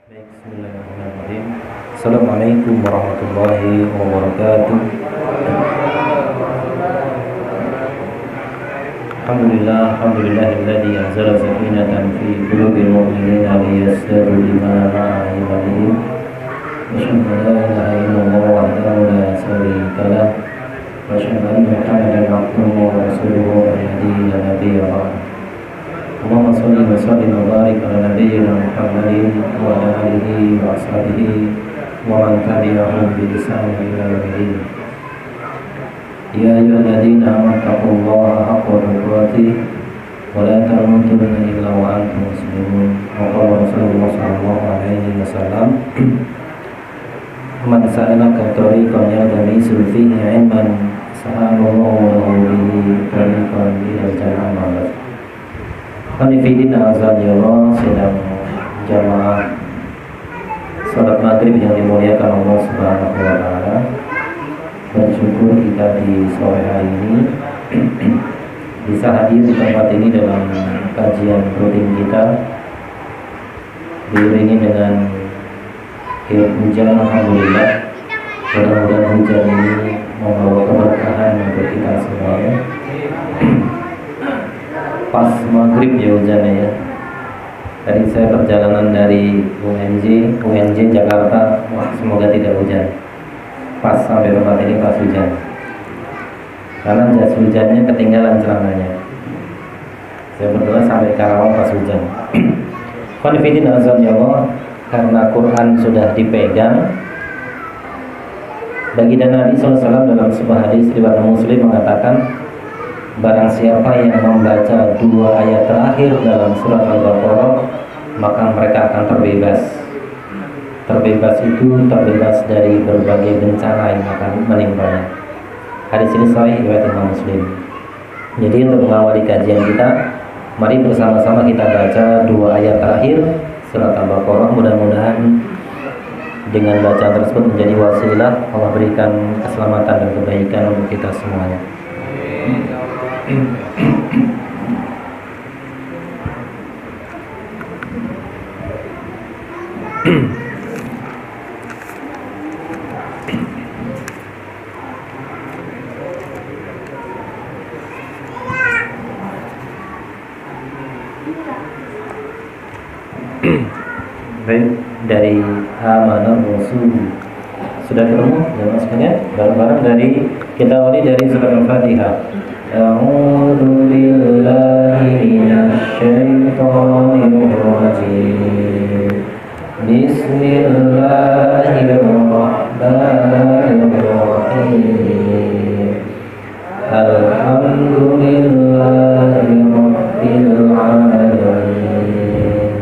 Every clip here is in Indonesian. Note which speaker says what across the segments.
Speaker 1: Baik, bismillahirrahmanirrahim. Assalamualaikum warahmatullahi wabarakatuh. Alhamdulillahilladzi anzala sakinatan fi qulubil mu'minina liyazdadu imanan ma'a imanihim. Asyhadu an la ilaha illallah wahdahu la syarika lah wa asyhadu anna Muhammadan abduhu wa rasuluhu alladzi la nabiyya ba'dahu. Allahumma shalli wa sallim wa barik ala nabiyyina Muhammadin wa ala alihi wa ashabihi wa man tabi'ahum bi ihsan ila yaumil. Ya ayyuhalladzina amanu taqullaha haqqa tuqatih wa la tamutunna illa wa antum muslimun. Wa qala Rasulullah sallallahu alaihi wasallam, man sa'alaka tariqan yaltamisu fihi 'ilman sahalallahu lahu bihi tariqan ila jannah. Hadirin azanillah, sedang jamaah salat maghrib yang dimuliakan Allah Subhanahu wa taala. Bersyukur kita di sore hari ini bisa hadir di tempat ini dalam kajian rutin kita, diiringi dengan hujan. Alhamdulillah, mudah-mudahan hujan ini membawa keberkahan untuk kita semuanya. Pas maghrib ya hujannya ya. Tadi saya perjalanan dari UNJ Jakarta, semoga tidak hujan. Pas sampai tempat ini pas hujan, karena jas hujannya ketinggalan celananya. Saya berdoa sampai Karawang pas hujan. Qanifidin azan ya Allah, karena Quran sudah dipegang. Baginda Nabi SAW dalam sebuah hadis riwayat Muslim mengatakan, barang siapa yang membaca 2 ayat terakhir dalam surat Al-Baqarah, maka mereka akan terbebas. Terbebas itu terbebas dari berbagai bencana yang akan menimpanya. Hadis ini sahih riwayat Imam Muslim. Jadi untuk mengawali kajian kita, mari bersama-sama kita baca 2 ayat terakhir surat Al-Baqarah. Mudah-mudahan dengan bacaan tersebut menjadi wasilah Allah berikan keselamatan dan kebaikan untuk kita semuanya. Baik, dari Amanah Rasul sudah ketemu jemaah sekalian, bareng-bareng dari kita awali dari surat Al-Fatihah. A'udzu billahi minasy syaithanir rajim. Bismillahirrahmanirrahim. Alhamdulillahi rabbil alamin.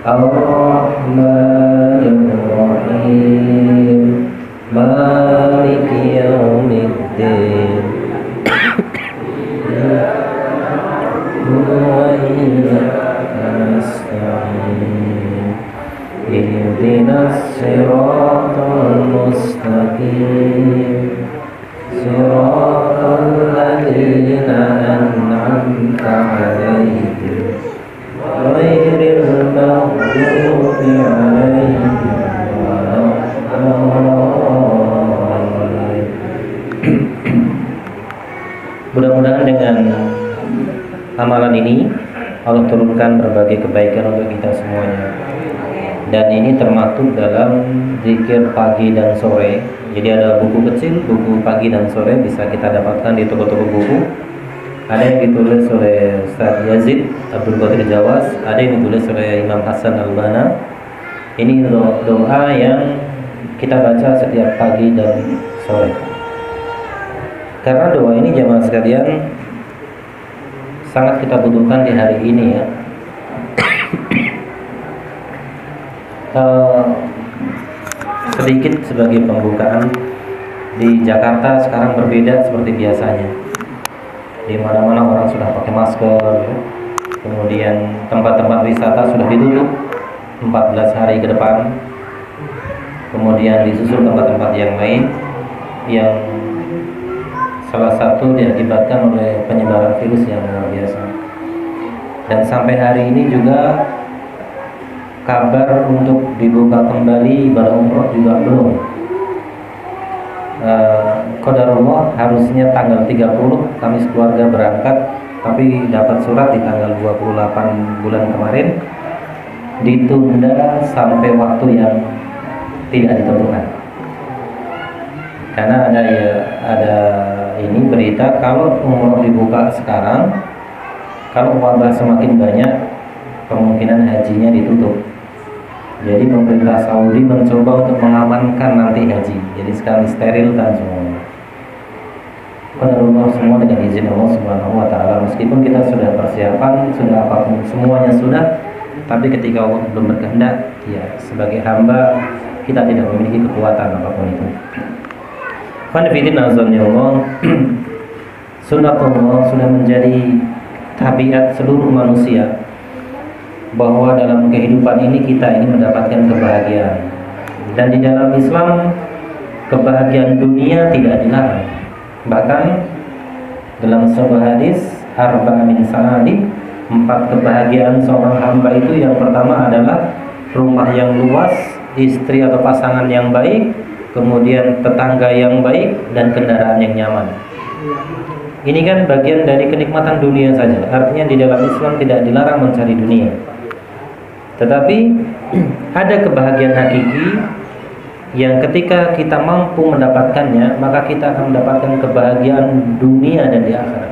Speaker 1: Ar-Rahmanir Rahim. Maliki yaumiddin. Ihdinas siratal mustaqim, siratal ladzina an'amta 'alaihim, ghairil maghdubi 'alaihim waladdallin. Mudah-mudahan dengan amalan ini Allah turunkan berbagai kebaikan untuk kita semuanya. Dan ini termaktub dalam zikir pagi dan sore. Jadi ada buku kecil, buku pagi dan sore, bisa kita dapatkan di toko-toko buku. Ada yang ditulis oleh Ustaz Yazid Abdul Qadir Jawas, ada yang ditulis oleh Imam Hasan Al-Banna. Ini doa yang kita baca setiap pagi dan sore. Karena doa ini jemaah sekalian sangat kita butuhkan di hari ini ya. Sedikit sebagai pembukaan, di Jakarta sekarang berbeda seperti biasanya. Di mana-mana orang sudah pakai masker ya. Kemudian tempat-tempat wisata sudah ditutup 14 hari ke depan. Kemudian disusul tempat-tempat yang lain yang salah satu diakibatkan oleh penyebaran virus yang luar biasa. Dan sampai hari ini juga kabar untuk dibuka kembali ibadah umroh juga belum. Qadarullah harusnya tanggal 30 kami sekeluarga berangkat, tapi dapat surat di tanggal 28 bulan kemarin ditunda sampai waktu yang tidak ditentukan. Karena ada ini berita kalau umroh dibuka sekarang, kalau wabah semakin banyak kemungkinan hajinya ditutup. Jadi pemerintah Saudi mencoba untuk mengamankan nanti haji. Jadi sekarang disterilkan semuanya. Qadarullah semua dengan izin Allah Subhanahu wa taala. Meskipun kita sudah persiapan, sudah apapun semuanya sudah, tapi ketika Allah belum berkehendak, ya sebagai hamba kita tidak memiliki kekuatan apapun itu. Qanifidin azan ya Allah. Sunnatullah sudah menjadi tabiat seluruh manusia, bahwa dalam kehidupan ini kita ini mendapatkan kebahagiaan, dan di dalam Islam kebahagiaan dunia tidak dilarang. Bahkan dalam sebuah hadis, arba min sa'adi, 4 kebahagiaan seorang hamba itu, yang pertama adalah rumah yang luas, istri atau pasangan yang baik, kemudian tetangga yang baik, dan kendaraan yang nyaman. Ini kan bagian dari kenikmatan dunia saja. Artinya di dalam Islam tidak dilarang mencari dunia. Tetapi ada kebahagiaan hakiki yang ketika kita mampu mendapatkannya, maka kita akan mendapatkan kebahagiaan dunia dan di akhirat.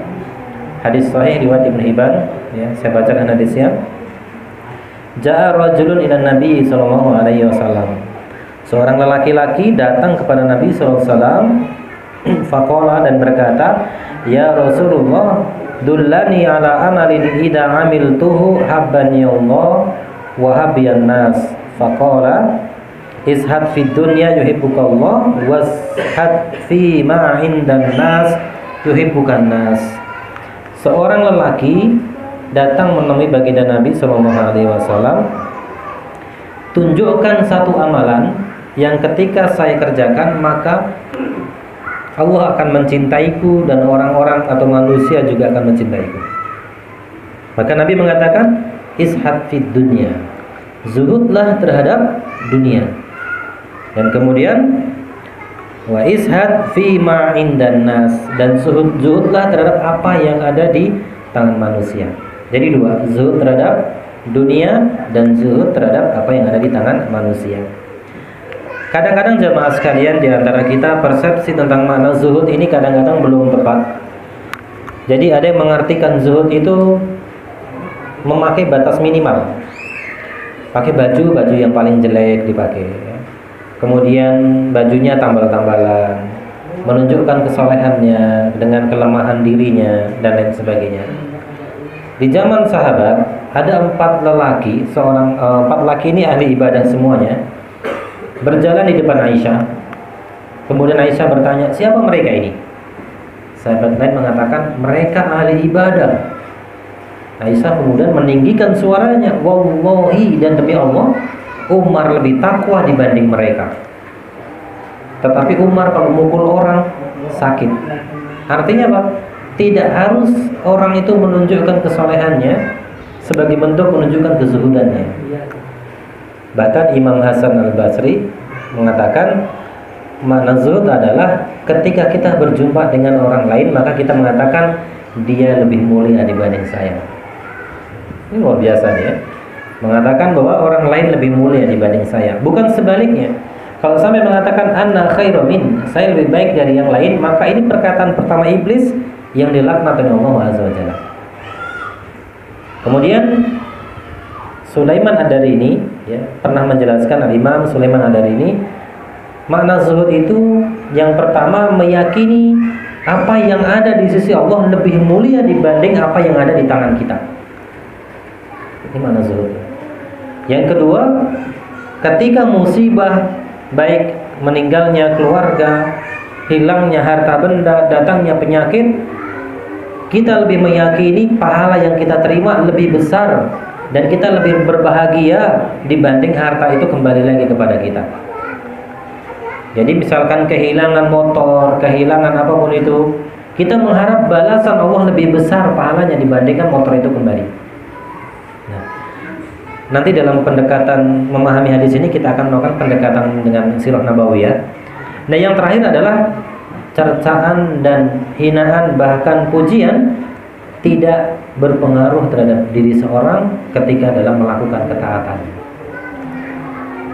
Speaker 1: Hadis sahih riwayat Ibnu Hibban, ya, saya bacakan hadisnya. Ja'a rajulun ila Nabi sallallahu alaihi wasallam. Seorang lelaki datang kepada Nabi sallallahu alaihi wasallam, faqala, dan berkata, "Ya Rasulullah, dullani ala amalin idza amiltuhu habbani Allah wa habbiyan nas." Faqala, "Izhad fid dunya yuhibbukallah washad fi ma 'indan nas yuhibbukan nas." Seorang lelaki datang menemui baginda Nabi sallallahu alaihi wasallam, "Tunjukkan satu amalan yang ketika saya kerjakan maka Allah akan mencintaiku dan orang-orang atau manusia juga akan mencintaiku." Maka Nabi mengatakan, "Izhad fid dunya." Zuhudlah terhadap dunia. Dan kemudian wa izhad fi ma 'indan nas, dan zuhudlah terhadap apa yang ada di tangan manusia. Jadi 2, zuhud terhadap dunia dan zuhud terhadap apa yang ada di tangan manusia. Kadang-kadang jemaah sekalian, di antara kita persepsi tentang makna zuhud ini kadang-kadang belum tepat. Jadi ada yang mengartikan zuhud itu memakai batas minimal. Pakai baju yang paling jelek dipakai. Kemudian bajunya tambal-tambalan, menunjukkan kesolehannya dengan kelemahan dirinya dan lain sebagainya. Di zaman sahabat ada 4 lelaki, 4 lelaki ini ahli ibadah semuanya, berjalan di depan Aisyah. Kemudian Aisyah bertanya, "Siapa mereka ini?" Sahabat lain mengatakan, "Mereka ahli ibadah." Aisyah kemudian meninggikan suaranya, "Wallahi, dan demi Allah, Umar lebih takwa dibanding mereka." Tetapi Umar kalau mukul orang sakit. Artinya apa? Tidak harus orang itu menunjukkan kesolehannya sebagai bentuk menunjukkan kezuhudannya. Bahkan Imam Hasan Al-Basri mengatakan makna zuhud adalah ketika kita berjumpa dengan orang lain, maka kita mengatakan dia lebih mulia dibanding saya. Ini luar biasa ya. Mengatakan bahwa orang lain lebih mulia dibanding saya, bukan sebaliknya. Kalau sampai mengatakan anna khairu min, saya lebih baik dari yang lain, maka ini perkataan pertama iblis yang dilaknat oleh Allah Azza wa Jalla. Kemudian Sulaiman Ad-Darini, ya, pernah menjelaskan, Al-Imam Sulaiman Ad-Darini, makna zuhud itu yang pertama meyakini apa yang ada di sisi Allah lebih mulia dibanding apa yang ada di tangan kita. Ini makna zuhud. Yang kedua, ketika musibah, baik meninggalnya keluarga, hilangnya harta benda, datangnya penyakit, kita lebih meyakini pahala yang kita terima lebih besar dan kita lebih berbahagia dibanding harta itu kembali lagi kepada kita. Jadi misalkan kehilangan motor, kehilangan apapun itu, kita mengharap balasan Allah lebih besar pahalanya dibandingkan motor itu kembali. Nah, Nanti dalam pendekatan memahami hadis ini kita akan melakukan pendekatan dengan sirah nabawiyah. Nah, yang terakhir adalah cercaan dan hinaan bahkan pujian tidak berpengaruh terhadap diri seorang ketika dalam melakukan ketaatan.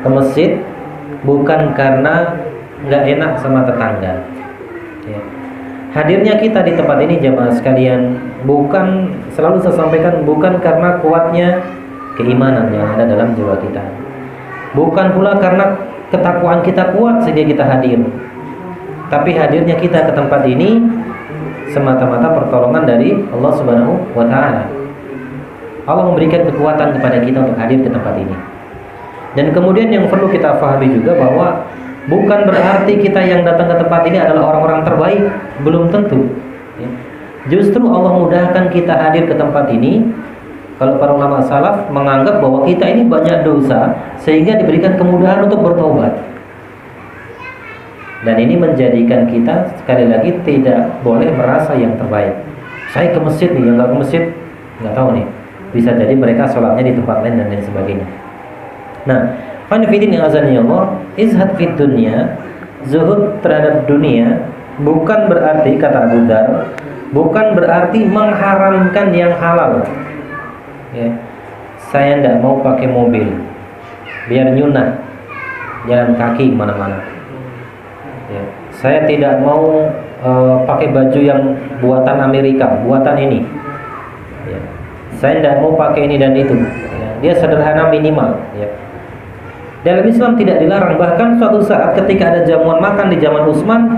Speaker 1: Ke masjid bukan karena nggak enak sama tetangga. Ya. Hadirnya kita di tempat ini jamaah sekalian bukan, selalu saya sampaikan, bukan karena kuatnya keimanan yang ada dalam jiwa kita, bukan pula karena ketakwaan kita kuat sehingga kita hadir, tapi hadirnya kita ke tempat ini semata-mata pertolongan dari Allah Subhanahu wa Ta'ala. Allah memberikan kekuatan kepada kita untuk hadir ke tempat ini. Dan kemudian yang perlu kita pahami juga bahwa bukan berarti kita yang datang ke tempat ini adalah orang-orang terbaik, belum tentu. Justru Allah mudahkan kita hadir ke tempat ini. Kalau para ulama salaf menganggap bahwa kita ini banyak dosa sehingga diberikan kemudahan untuk bertobat. Dan ini menjadikan kita sekali lagi tidak boleh merasa yang terbaik. Saya ke masjid nih, yang nggak ke masjid nggak tahu nih. Bisa jadi mereka sholatnya di tempat lain dan lain sebagainya. Nah, fanfidin yang azani Allah, izhad fid dunya, zuhud terhadap dunia bukan berarti, kata Abu Dzar, bukan berarti mengharamkan yang halal. Ya, saya tidak mau pakai mobil, biar nyunah, jalan kaki kemana-mana. Ya, saya tidak mau pakai baju yang buatan Amerika, buatan ini. Ya, saya tidak mau pakai ini dan itu. Ya, dia sederhana minimal. Ya. Dalam Islam tidak dilarang. Bahkan suatu saat ketika ada jamuan makan di zaman Utsman,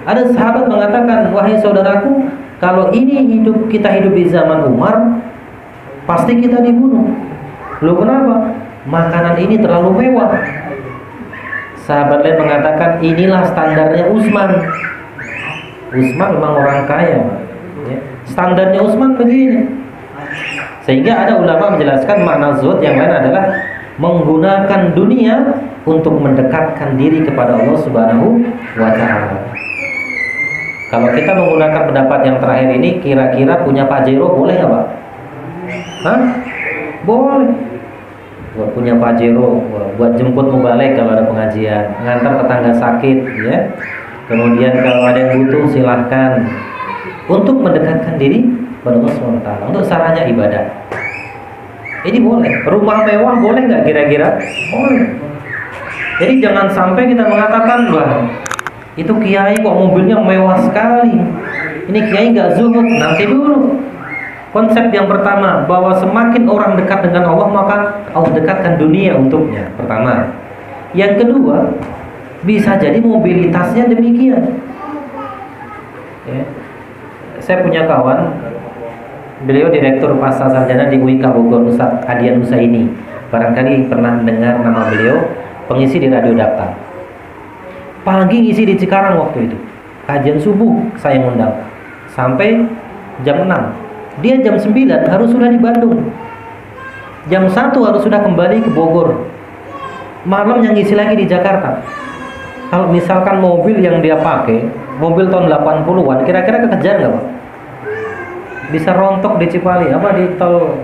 Speaker 1: ada sahabat mengatakan, wahai saudaraku, kalau ini kita hidup di zaman Umar, pasti kita dibunuh. Loh, kenapa? Makanan ini terlalu mewah. Sahabat lain mengatakan, inilah standarnya Utsman. Utsman memang orang kaya, ya. Standarnya Utsman begini. Sehingga ada ulama menjelaskan makna zuhud yang lain adalah menggunakan dunia untuk mendekatkan diri kepada Allah Subhanahu wa Ta'ala. Kalau kita menggunakan pendapat yang terakhir ini, kira-kira punya Pajero boleh nggak, Pak? Hah? Boleh. Buat punya Pajero, buat jemput mubalek kalau ada pengajian, ngantar tetangga sakit, ya. Kemudian kalau ada yang butuh silahkan, untuk mendekatkan diri kepada Allah SWT, untuk sarana ibadah. Ini boleh. Rumah mewah boleh nggak kira-kira? Boleh. Jadi jangan sampai kita mengatakan, wah, itu kiai kok mobilnya mewah sekali, ini kiai nggak zuhud. Nanti dulu. Konsep yang pertama, bahwa semakin orang dekat dengan Allah, maka Allah dekatkan dunia untuknya. Pertama. Yang kedua, bisa jadi mobilitasnya demikian. Ya. Saya punya kawan, beliau direktur pasca sarjana di UIK Bogor, Ustaz Hadian Husaini. Barangkali pernah dengar nama beliau, pengisi di Radio Daftar. Pagi ngisi di Cikarang waktu itu. Kajian subuh saya ngundang sampai jam 6. Dia jam 9 harus sudah di Bandung. Jam 1 harus sudah kembali ke Bogor. Malam yang ngisi lagi di Jakarta. Kalau misalkan mobil yang dia pakai, mobil tahun 80-an, kira-kira kekejar nggak, Pak? Bisa rontok di Cipali, apa di tol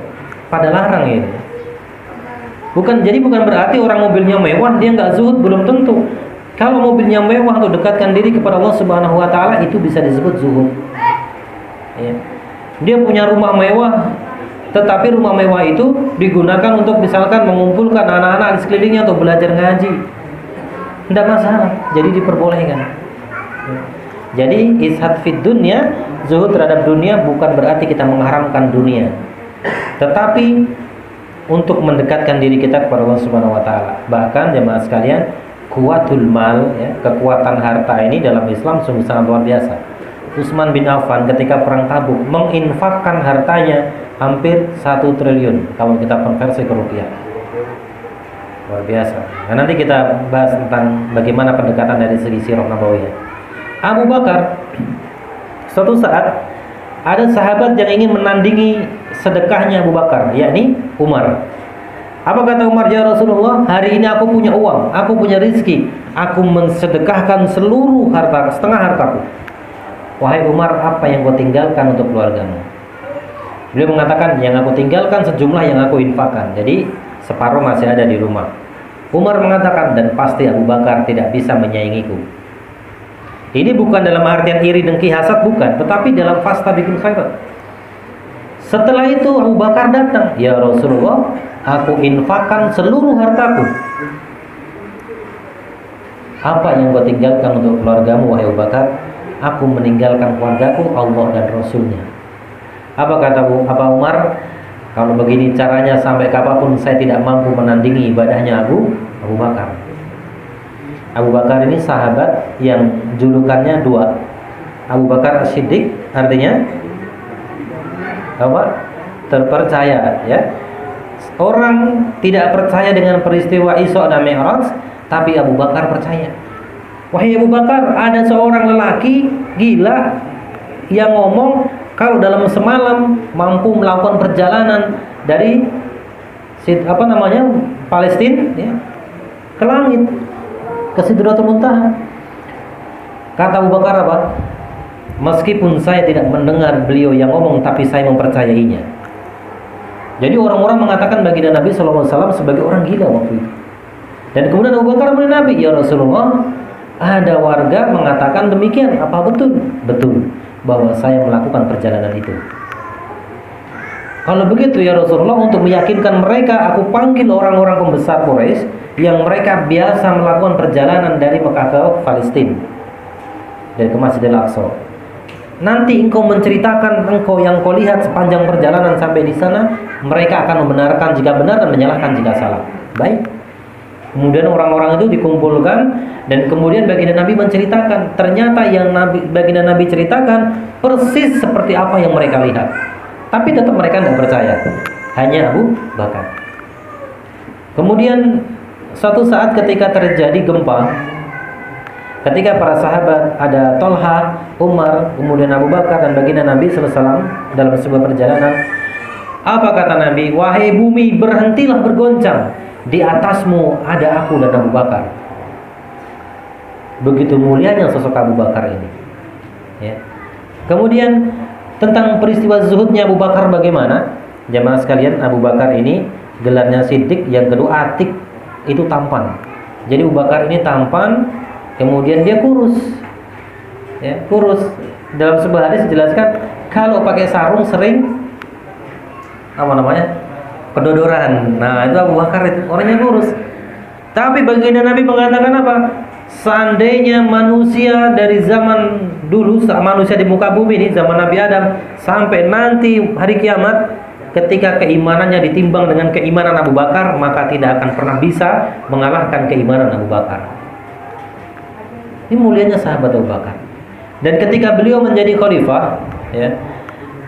Speaker 1: Padalarang ini. Jadi bukan berarti orang mobilnya mewah dia nggak zuhud, belum tentu. Kalau mobilnya mewah untuk dekatkan diri kepada Allah Subhanahu wa Ta'ala, itu bisa disebut zuhud. Ya. Dia punya rumah mewah, tetapi rumah mewah itu digunakan untuk misalkan mengumpulkan anak-anak di sekelilingnya untuk belajar ngaji. Tidak masalah, jadi diperbolehkan. Jadi ishad fid dunya, zuhud terhadap dunia bukan berarti kita mengharamkan dunia, tetapi untuk mendekatkan diri kita kepada Allah Subhanahu wa Ta'ala. Bahkan jemaah sekalian, kuwatul mal, ya, kekuatan harta ini dalam Islam sungguh sangat luar biasa. Utsman bin Affan ketika perang Tabuk menginfakkan hartanya hampir 1 triliun kalau kita konversi ke rupiah. Luar biasa. Nah, nanti kita bahas tentang bagaimana pendekatan dari segi sirah nabawiyah. Abu Bakar, suatu saat ada sahabat yang ingin menandingi sedekahnya Abu Bakar, yakni Umar. Apa kata Umar? Ya Rasulullah, hari ini aku punya uang, aku punya rizki, aku mensedekahkan seluruh harta, setengah hartaku. Wahai Umar, apa yang kau tinggalkan untuk keluargamu? Beliau mengatakan, yang aku tinggalkan sejumlah yang aku infakkan. Jadi
Speaker 2: separuh masih ada di rumah. Umar mengatakan, dan pasti Abu Bakar tidak bisa menyaingiku. Ini bukan dalam artian iri, dengki, hasad, bukan, tetapi dalam fastabiqul khairat. Setelah itu Abu Bakar datang, ya Rasulullah, aku infakkan seluruh hartaku. Apa yang kau tinggalkan untuk keluargamu, wahai Abu Bakar? Aku meninggalkan keluargaku, Allah dan Rasulnya. Apa kata Umar? Kalau begini caranya sampai kapanpun saya tidak mampu menandingi ibadahnya Abu Bakar. Abu Bakar ini sahabat yang julukannya dua. Abu Bakar As-Siddiq artinya apa? Terpercaya, ya. Orang tidak percaya dengan peristiwa Isra dan Mi'raj, tapi Abu Bakar percaya. Wahai Abu Bakar, ada seorang lelaki gila yang ngomong kalau dalam semalam mampu melakukan perjalanan dari Palestina, ya, ke langit, ke Sidratul Muntaha. Kata Abu Bakar apa? Meskipun saya tidak mendengar beliau yang ngomong, tapi saya mempercayainya. Jadi orang-orang mengatakan baginda Nabi SAW sebagai orang gila waktu itu. Dan kemudian Abu Bakar menemui Nabi, ya Rasulullah, ada warga mengatakan demikian. Apa betul? Betul, bahwa saya melakukan perjalanan itu. Kalau begitu ya Rasulullah, untuk meyakinkan mereka, aku panggil orang-orang pembesar Quraisy yang mereka biasa melakukan perjalanan dari Mekah ke Palestina, dari ke Masjidil Aqsa. Nanti engkau menceritakan engkau yang kau lihat sepanjang perjalanan sampai di sana. Mereka akan membenarkan jika benar dan menyalahkan jika salah. Baik. Kemudian orang-orang itu dikumpulkan, dan kemudian baginda Nabi menceritakan. Ternyata yang baginda Nabi ceritakan persis seperti apa yang mereka lihat. Tapi tetap mereka tidak percaya. Hanya Abu Bakar. Kemudian suatu saat ketika terjadi gempa, ketika para sahabat, ada Tolha, Umar, kemudian Abu Bakar dan baginda Nabi SAW dalam sebuah perjalanan, apa kata Nabi? Wahai bumi, berhentilah bergoncang. Di atasmu ada aku dan Abu Bakar. Begitu mulianya sosok Abu Bakar ini, ya. Kemudian tentang peristiwa zuhudnya Abu Bakar bagaimana? Jamaah sekalian, Abu Bakar ini gelarnya Siddiq, yang kedua Atik, itu tampan. Jadi Abu Bakar ini tampan, kemudian dia kurus, ya, kurus. Dalam sebuah hadis dijelaskan kalau pakai sarung sering kedodoran. Nah, itu Abu Bakar, itu orangnya kurus. Tapi baginda Nabi mengatakan apa? Seandainya manusia dari zaman dulu, manusia di muka bumi ini, zaman Nabi Adam sampai nanti hari kiamat, ketika keimanannya ditimbang dengan keimanan Abu Bakar, maka tidak akan pernah bisa mengalahkan keimanan Abu Bakar. Ini mulianya sahabat Abu Bakar. Dan ketika beliau menjadi khalifah, ya,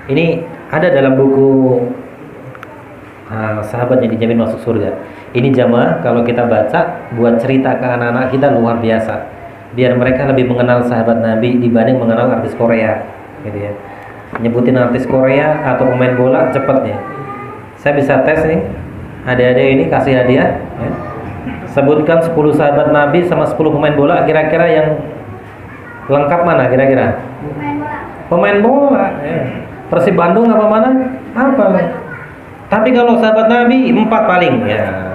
Speaker 2: ini ada dalam buku sahabat yang dijamin masuk surga. Ini jamaah, kalau kita baca buat cerita ke anak-anak kita luar biasa, biar mereka lebih mengenal sahabat Nabi dibanding mengenal artis Korea, gitu ya. Nyebutin artis Korea atau pemain bola cepet ya. Saya bisa tes nih, adik-adik ini kasih hadiah, ya. Sebutkan 10 sahabat Nabi sama 10 pemain bola, kira-kira yang lengkap mana kira-kira? Pemain bola, ya. Persib Bandung apa mana? Apa? Tapi kalau sahabat Nabi 4 paling, ya.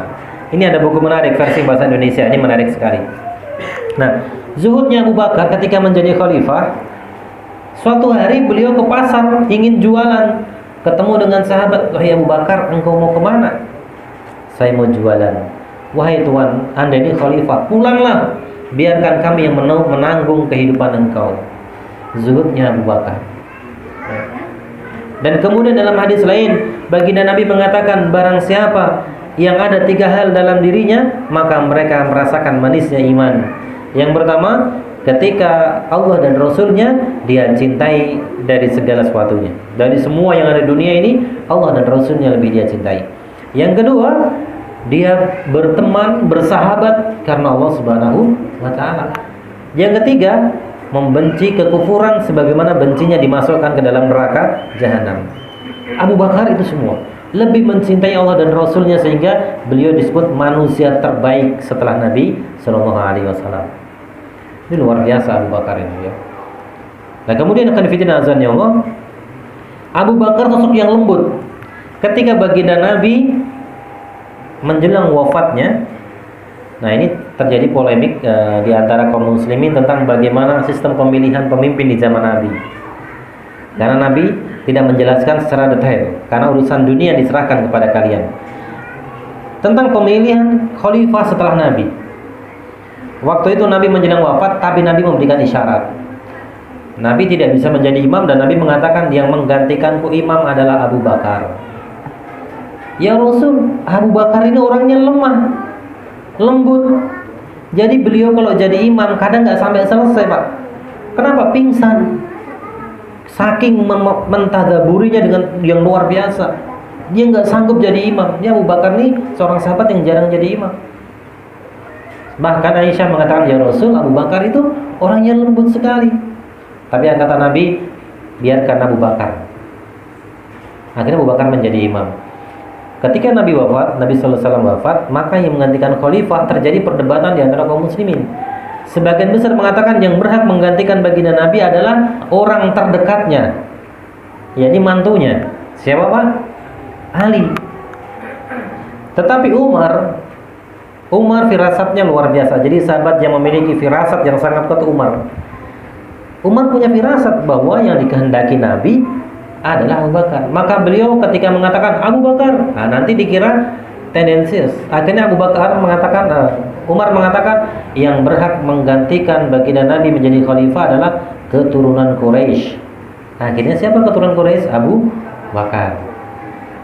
Speaker 2: Ini ada buku menarik versi bahasa Indonesia, ini menarik sekali. Nah, zuhudnya Abu Bakar ketika menjadi khalifah, suatu hari beliau ke pasar ingin jualan, ketemu dengan sahabat, wahai Abu Bakar, engkau mau kemana? Saya mau jualan. Wahai Tuan, Anda ini khalifah, pulanglah, biarkan kami yang menanggung kehidupan engkau. Zuhudnya Abu Bakar. Dan kemudian dalam hadis lain, baginda Nabi mengatakan, barang siapa yang ada 3 hal dalam dirinya, maka mereka merasakan manisnya iman. Yang pertama, ketika Allah dan Rasulnya dia cintai dari segala sesuatunya. Dari semua yang ada di dunia ini, Allah dan Rasulnya lebih dia cintai. Yang kedua, dia berteman, bersahabat karena Allah Subhanahu wa ta'ala. Yang ketiga, membenci kekufuran sebagaimana bencinya dimasukkan ke dalam neraka jahanam. Abu Bakar itu semua, lebih mencintai Allah dan Rasulnya, sehingga beliau disebut manusia terbaik setelah Nabi Sallallahu Alaihi Wasallam. Ini luar biasa Abu Bakar ini, ya. Nah, kemudian akan fitnah azan ya Allah. Abu Bakar sosok yang lembut. Ketika baginda Nabi menjelang wafatnya. Nah, ini terjadi polemik di antara kaum muslimin tentang bagaimana sistem pemilihan pemimpin di zaman Nabi. Karena Nabi tidak menjelaskan secara detail, karena urusan dunia diserahkan kepada kalian. Tentang pemilihan khalifah setelah Nabi. Waktu itu Nabi menjelang wafat, tapi Nabi memberikan isyarat. Nabi tidak bisa menjadi imam dan Nabi mengatakan yang menggantikanku imam adalah Abu Bakar. Ya Rasul, Abu Bakar ini orangnya lemah, lembut. Jadi beliau kalau jadi imam kadang nggak sampai selesai, Pak. Kenapa? Pingsan. Saking mentadaburinya dengan yang luar biasa. Dia nggak sanggup jadi imam. Ya Abu Bakar nih seorang sahabat yang jarang jadi imam. Bahkan Aisyah mengatakan, ya Rasul, Abu Bakar itu orangnya lembut sekali. Tapi kata Nabi, biarkan Abu Bakar. Akhirnya Abu Bakar menjadi imam. Ketika Nabi wafat, Nabi sallallahu alaihi wasallam wafat, maka yang menggantikan khalifah terjadi perdebatan di antara kaum muslimin. Sebagian besar mengatakan yang berhak menggantikan baginda Nabi adalah orang terdekatnya, yakni mantunya. Siapa, Pak? Ali. Tetapi Umar firasatnya luar biasa. Jadi sahabat yang memiliki firasat yang sangat kuat Umar punya firasat bahwa yang dikehendaki Nabi adalah Abu Bakar. Maka beliau ketika mengatakan Abu Bakar, nanti dikira tendensius. Akhirnya Umar mengatakan yang berhak menggantikan baginda Nabi menjadi khalifah adalah keturunan Quraisy. Akhirnya siapa keturunan Quraisy? Abu Bakar.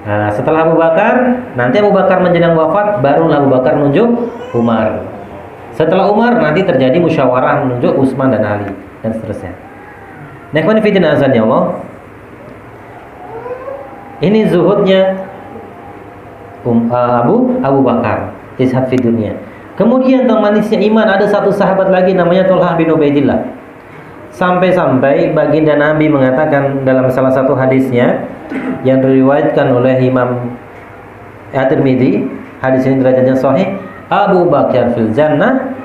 Speaker 2: Nah, setelah Abu Bakar, nanti Abu Bakar menjelang wafat, barulah Abu Bakar menunjuk Umar. Setelah Umar, nanti terjadi musyawarah menunjuk Utsman dan Ali dan seterusnya. Nah, ikhwan fillah azan ya Allah. Ini zuhudnya Abu Bakar, izhad fi dunia. Kemudian tentang manisnya iman, ada satu sahabat lagi namanya Thalhah bin Ubaidillah. Sampai-sampai baginda Nabi mengatakan dalam salah satu hadisnya yang diriwayatkan oleh Imam At-Tirmidzi, hadis ini derajatnya sahih, Abu Bakar fil jannah,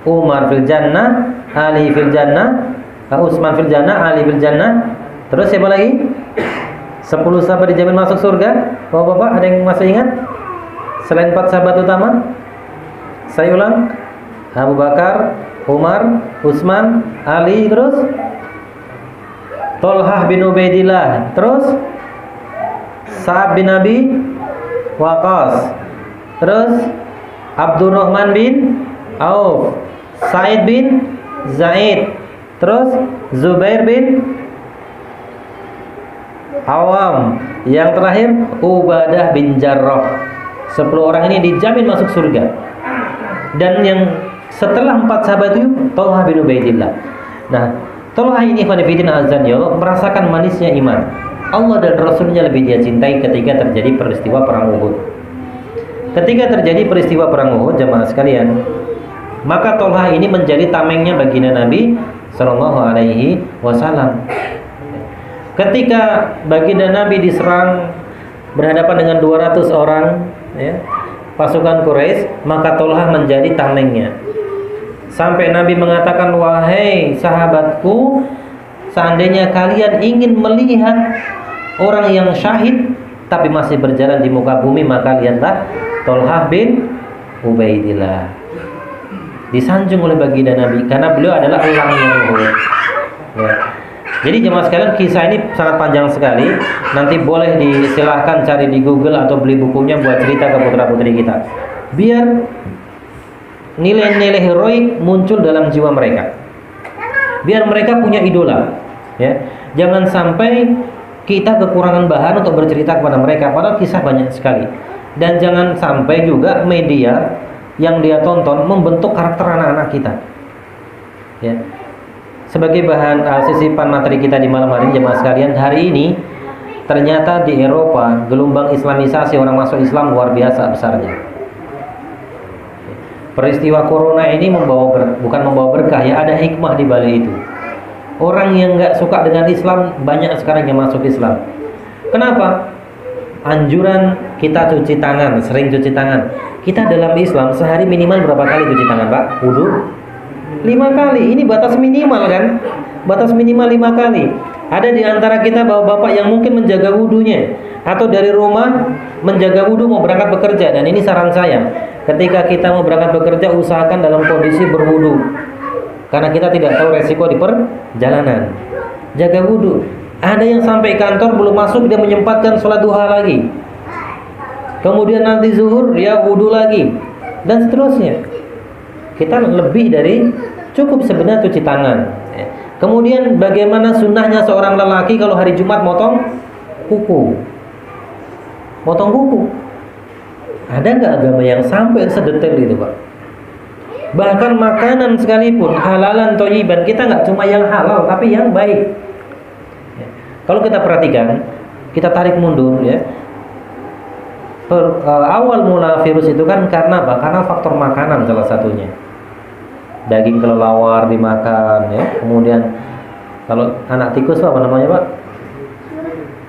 Speaker 2: Umar fil jannah, Ali fil jannah, Utsman fil jannah, Ali fil jannah. Terus siapa lagi? 10 sahabat dijamin masuk surga. Bapak-bapak ada yang masih ingat? Selain 4 sahabat utama? Saya ulang. Abu Bakar, Umar, Utsman, Ali, terus Thalhah bin Ubaidillah, terus Sa'ad bin Abi Waqqas, terus Abdurrahman bin Auf, Sa'id bin Zaid, terus Zubair bin Awam, yang terakhir Ubadah bin Jarrah. 10 orang ini dijamin masuk surga. Dan yang setelah 4 sahabat itu Thalhah bin Ubaidillah. Nah, Thalhah ini fanifidina azan ya Allah, merasakan manisnya iman. Allah dan Rasulnya lebih dia cintai ketika terjadi peristiwa perang Uhud. Ketika terjadi peristiwa perang Uhud, jamaah sekalian, maka Thalhah ini menjadi tamengnya baginda Nabi sallallahu alaihi wasallam. Ketika baginda Nabi diserang berhadapan dengan 200 orang ya, pasukan Quraisy, maka Thalhah menjadi tamengnya. Sampai Nabi mengatakan, wahai sahabatku, seandainya kalian ingin melihat orang yang syahid tapi masih berjalan di muka bumi, maka lihatlah Thalhah bin Ubaidillah. Disanjung oleh baginda Nabi karena beliau adalah elangnya Uhud. Ya. Jadi jemaah sekalian, kisah ini sangat panjang sekali. Nanti boleh disilahkan cari di Google atau beli bukunya buat cerita ke putra-putri kita. Biar nilai-nilai heroik muncul dalam jiwa mereka. Biar mereka punya idola. Ya. Jangan sampai kita kekurangan bahan untuk bercerita kepada mereka, padahal kisah banyak sekali. Dan jangan sampai juga media yang dia tonton membentuk karakter anak-anak kita. Ya. Sebagai bahan sisipan materi kita di malam hari, jemaah sekalian, hari ini ternyata di Eropa gelombang islamisasi orang masuk Islam luar biasa besarnya. Peristiwa corona ini bukan membawa berkah ya, ada hikmah di balik itu. Orang yang nggak suka dengan Islam banyak sekarang yang masuk Islam. Kenapa? Anjuran kita cuci tangan, sering cuci tangan. Kita dalam Islam sehari minimal berapa kali cuci tangan, Pak? Wudu 5 kali. Ini batas minimal kan? Batas minimal 5 kali. Ada di antara kita bapak-bapak yang mungkin menjaga wudunya, Atau dari rumah menjaga wudhu mau berangkat bekerja. Dan ini saran saya, ketika kita mau berangkat bekerja, usahakan dalam kondisi berwudhu, karena kita tidak tahu resiko di perjalanan. Jaga wudhu. Ada yang sampai kantor belum masuk, dia menyempatkan sholat duha lagi, kemudian nanti zuhur dia wudhu lagi, dan seterusnya. Kita lebih dari cukup sebenarnya cuci tangan. Kemudian bagaimana sunnahnya seorang lelaki kalau hari Jumat motong kuku? Motong kuku. Ada nggak agama yang sampai sedetail itu, Pak? Bahkan makanan sekalipun halalan thayyiban, kita nggak cuma yang halal tapi yang baik. Kalau kita perhatikan, kita tarik mundur ya. Awal mula virus itu kan karena apa? Karena faktor makanan salah satunya. Daging kelelawar dimakan ya. Kemudian kalau anak tikus apa namanya, Pak?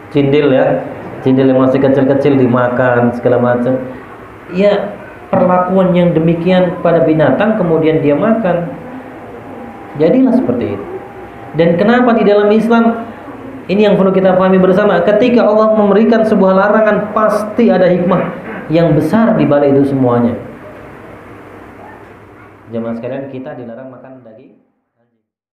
Speaker 2: Cindil ya. Cindil yang masih kecil-kecil dimakan segala macam. Ya, perlakuan yang demikian kepada binatang kemudian dia makan. Jadilah seperti itu. Dan kenapa di dalam Islam ini yang perlu kita pahami bersama, ketika Allah memberikan sebuah larangan pasti ada hikmah yang besar di balik itu semuanya. Jemaah sekalian, kita dilarang makan